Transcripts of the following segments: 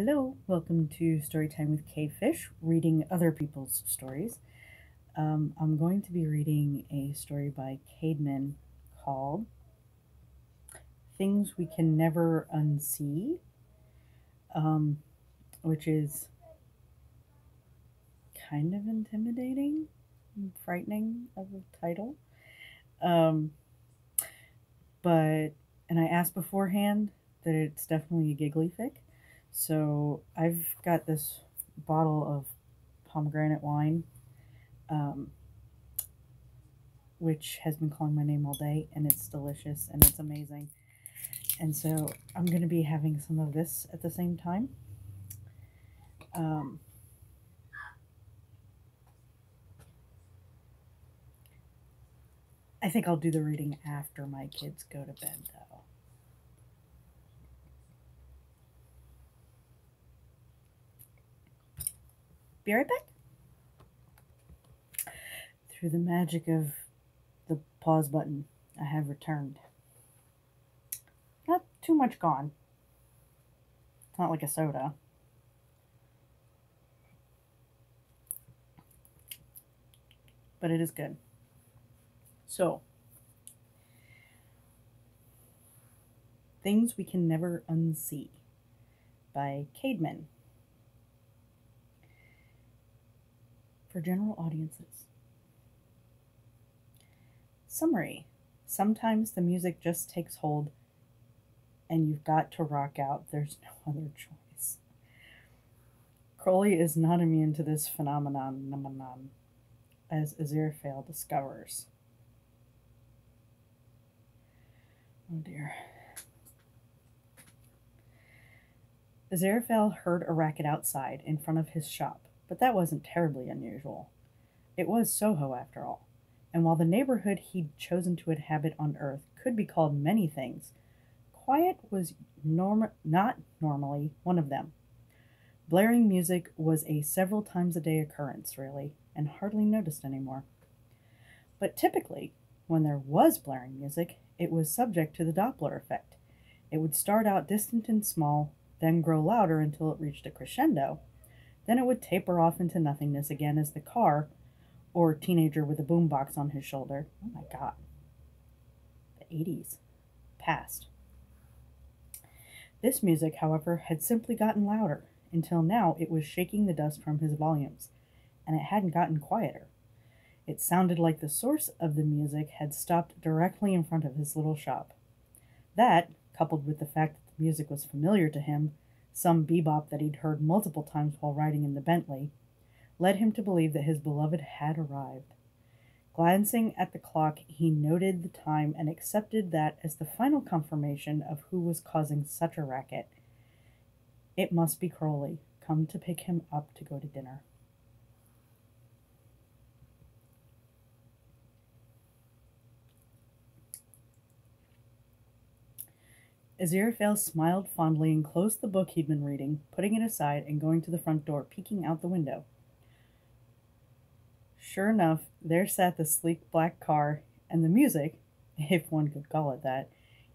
Hello, welcome to Storytime with Cavefish, reading other people's stories. I'm going to be reading a story by Caedmon called Things We Can Never Unsee, um, which is kind of intimidating and frightening of a title. Um, and I asked beforehand that it's definitely a giggly fic. So I've got this bottle of pomegranate wine, um, which has been calling my name all day, and it's delicious and it's amazing. And so I'm going to be having some of this at the same time. Um, I think I'll do the reading after my kids go to bed, though. Be right back. Through the magic of the pause button, I have returned. Not too much gone. It's not like a soda. But it is good. So, Things We Can Never Unsee by Caedmon. For general audiences. Summary. Sometimes the music just takes hold and you've got to rock out. There's no other choice. Crowley is not immune to this phenomenon, as Aziraphale discovers. Oh dear. Aziraphale heard a racket outside in front of his shop, but that wasn't terribly unusual. It was Soho, after all, and while the neighborhood he'd chosen to inhabit on Earth could be called many things, quiet was not normally one of them. Blaring music was a several times a day occurrence, really, and hardly noticed anymore. But typically, when there was blaring music, it was subject to the Doppler effect. It would start out distant and small, then grow louder until it reached a crescendo. Then it would taper off into nothingness again as the car, or teenager with a boombox on his shoulder, oh my god, the 80s, passed. This music, however, had simply gotten louder, until now it was shaking the dust from his volumes, and it hadn't gotten quieter. It sounded like the source of the music had stopped directly in front of his little shop. That, coupled with the fact that the music was familiar to him, some bebop that he'd heard multiple times while riding in the Bentley, led him to believe that his beloved had arrived. Glancing at the clock, he noted the time and accepted that as the final confirmation of who was causing such a racket. It must be Crowley, come to pick him up to go to dinner. Aziraphale smiled fondly and closed the book he'd been reading, putting it aside and going to the front door, peeking out the window. Sure enough, there sat the sleek black car, and the music, if one could call it that,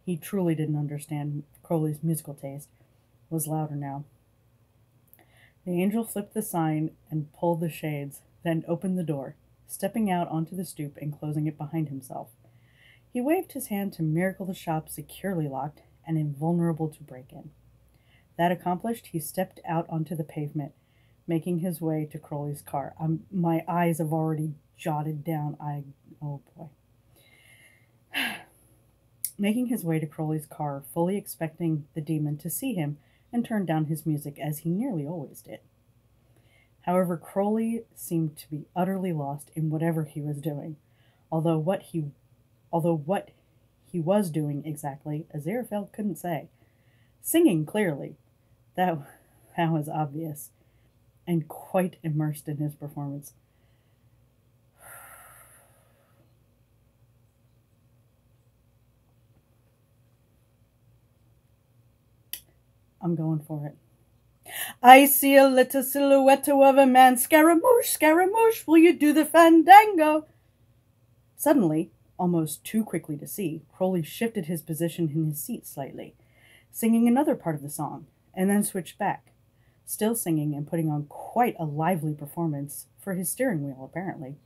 he truly didn't understand Crowley's musical taste, was louder now. The angel flipped the sign and pulled the shades, then opened the door, stepping out onto the stoop and closing it behind himself. He waved his hand to miracle the shop securely locked and invulnerable to break-in. That accomplished, he stepped out onto the pavement, making his way to Crowley's car. My eyes have already jotted down. Oh boy. Making his way to Crowley's car, fully expecting the demon to see him and turn down his music, as he nearly always did. However, Crowley seemed to be utterly lost in whatever he was doing, although what he was doing exactly, Aziraphale couldn't say. Singing, clearly. That was obvious, and quite immersed in his performance. I'm going for it. I see a little silhouette of a man. Scaramouche, Scaramouche, will you do the fandango? Suddenly, almost too quickly to see, Crowley shifted his position in his seat slightly, singing another part of the song, and then switched back. still singing and putting on quite a lively performance for his steering wheel, apparently.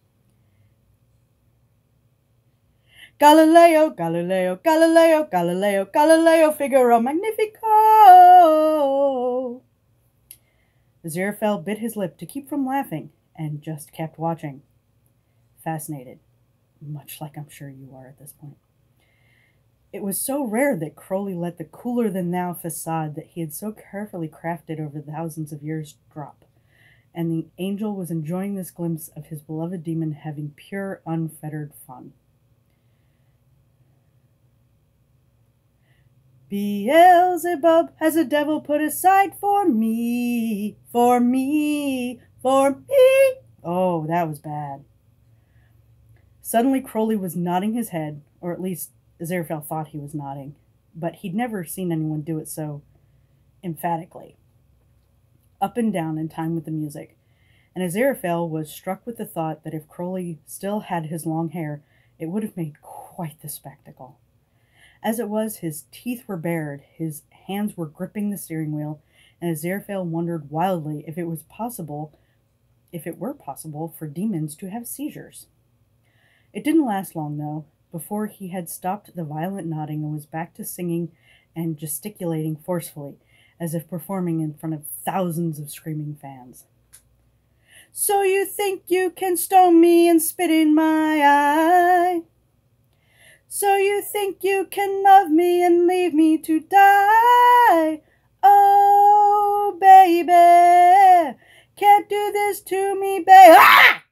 Galileo, Galileo, Galileo, Galileo, Galileo, Figaro Magnifico! Aziraphale bit his lip to keep from laughing and just kept watching. Fascinated, much like I'm sure you are at this point. It was so rare that Crowley let the cooler-than-thou facade that he had so carefully crafted over thousands of years drop, and the angel was enjoying this glimpse of his beloved demon having pure, unfettered fun. Beelzebub has a devil put aside for me, for me, for me. Oh, that was bad. Suddenly Crowley was nodding his head, or at least Aziraphale thought he was nodding, but he'd never seen anyone do it so emphatically, up and down in time with the music, and Aziraphale was struck with the thought that if Crowley still had his long hair, it would have made quite the spectacle. As it was, his teeth were bared, his hands were gripping the steering wheel, and Aziraphale wondered wildly if it were possible for demons to have seizures. It didn't last long, though, before he had stopped the violent nodding and was back to singing and gesticulating forcefully, as if performing in front of thousands of screaming fans. So you think you can stone me and spit in my eye? So you think you can love me and leave me to die? Oh, baby, can't do this to me, baby. Ah!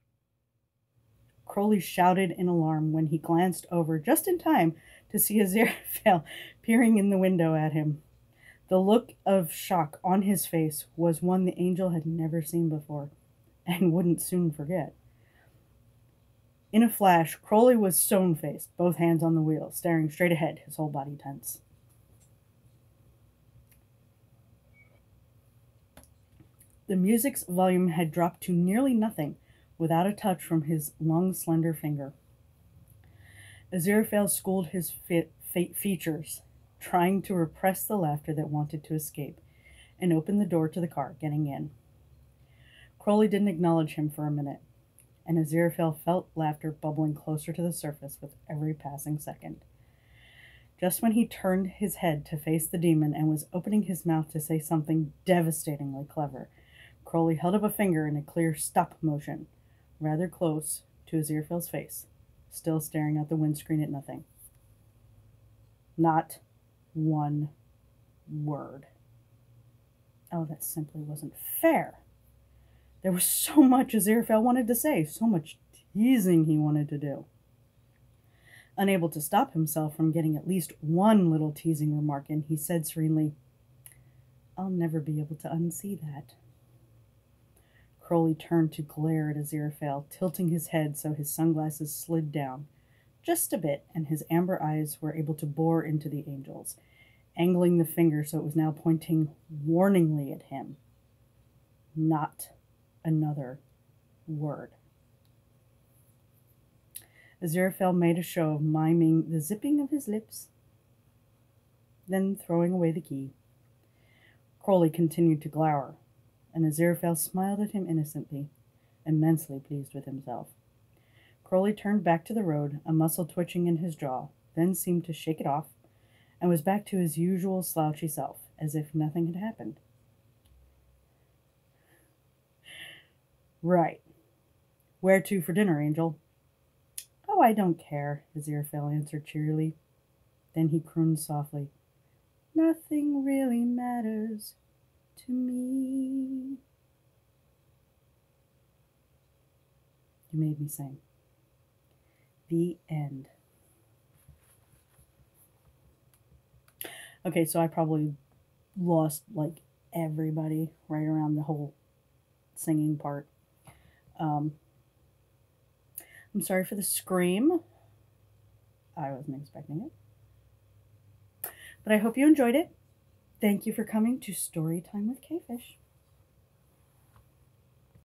Crowley shouted in alarm when he glanced over just in time to see Aziraphale peering in the window at him. The look of shock on his face was one the angel had never seen before, and wouldn't soon forget. In a flash, Crowley was stone-faced, both hands on the wheel, staring straight ahead, his whole body tense. The music's volume had dropped to nearly nothing, without a touch from his long, slender finger. Aziraphale schooled his features, trying to repress the laughter that wanted to escape, and opened the door to the car, getting in. Crowley didn't acknowledge him for a minute, and Aziraphale felt laughter bubbling closer to the surface with every passing second. Just when he turned his head to face the demon and was opening his mouth to say something devastatingly clever, Crowley held up a finger in a clear stop motion, rather close to Aziraphale's face, still staring out the windscreen at nothing. Not one word. Oh, that simply wasn't fair. There was so much Aziraphale wanted to say, so much teasing he wanted to do. Unable to stop himself from getting at least one little teasing remark in, he said serenely, "I'll never be able to unsee that." Crowley turned to glare at Aziraphale, tilting his head so his sunglasses slid down just a bit, and his amber eyes were able to bore into the angel's, angling the finger so it was now pointing warningly at him. Not another word. Aziraphale made a show of miming the zipping of his lips, then throwing away the key. Crowley continued to glower, and Aziraphale smiled at him innocently, immensely pleased with himself. Crowley turned back to the road, a muscle twitching in his jaw, then seemed to shake it off, and was back to his usual slouchy self, as if nothing had happened. Right. Where to for dinner, Angel? Oh, I don't care, Aziraphale answered cheerily. Then he crooned softly, "Nothing really matters to me." You made me sing. The end. Okay, so I probably lost like everybody right around the whole singing part. I'm sorry for the scream. I wasn't expecting it. But I hope you enjoyed it. Thank you for coming to Storytime with Kfish.